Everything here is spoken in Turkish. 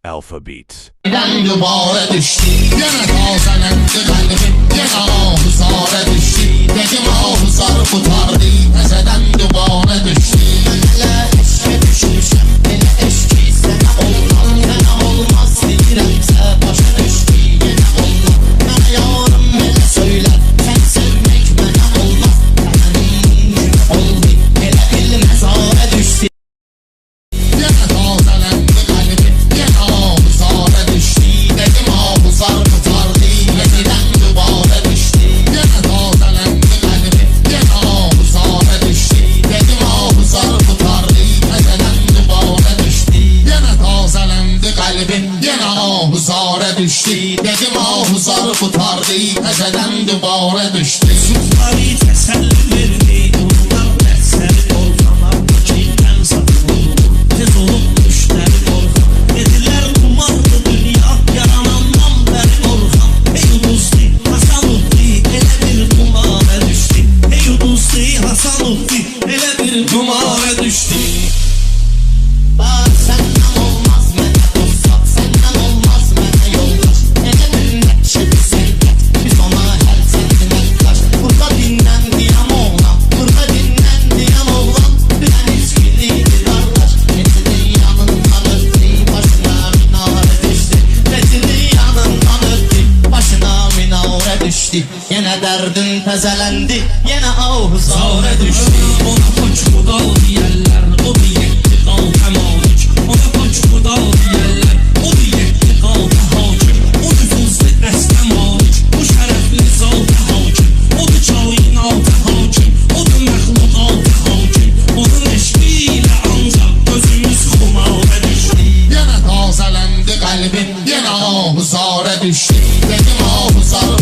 Alpha Beats. Duvara düştü, yana tazelendi kalbim, yana ahuzara düştü. Dedim ahuzar kurtardı, tezeden duvara düştü. Hele eşke düşmüşem, hele eşki sana olmaz, yana olmaz deyiremse başa düştü. Yana olmaz, yana yarım hele söyler, sen sevmek bana olmaz. Benim gibi oldu, hele el mezara düştü. Yana tazelendi kalbim, yana ahuzara düştü. Dedim ahuzar kurtardı, tezeden duvara düştü. Yana tazelendi kalbim, yana ahuzara düştü. Dedim ahuzar kurtardı, tezeden duvara düştü. Yana tazelendi kalbim, yana ahuzara düştü. Dedim ahuzar kurtardı, tezeden duvara düştü. Sufları teselli verdi, onlar dersleri ortama Keyiften satın oldu, tez olup düşler orhan. Dediler kumarlı dünya, yaranandan beri orhan. Hey Uduzli, Hasan Uhdi, ele bir kumara düştü. Hey Uduzli, Hasan Uhdi, ele bir kumara düştü. Senden olmaz mene dostak, senden olmaz mene yoldaş. Hele bir netçe bir sevdak, biz ona her sentime taş. Burada dinlen diyem oğlan, burada dinlen diyem oğlan. Bilen içkiliydi kardeş, Metini yanından öptü, başına minare düştü. Metini yanından öptü, başına minare düştü. Yine derdin tezelendi, yine ahuzara düştü. Ona koç mu dal diyerler, o diyetti kaldı hamuç. Ona koç mu dal diyerler, o diyetti kaldı hakim. O nüfuzlu esnem hariç, bu şerefli zaltı hakim. O da çağın altı hakim, o da məxluq altı hakim. Onun eşliyle ancak gözümüz kumara düştü. Yine tazelendi kalbim, yine ahuzara düştü. Dedim ahuzar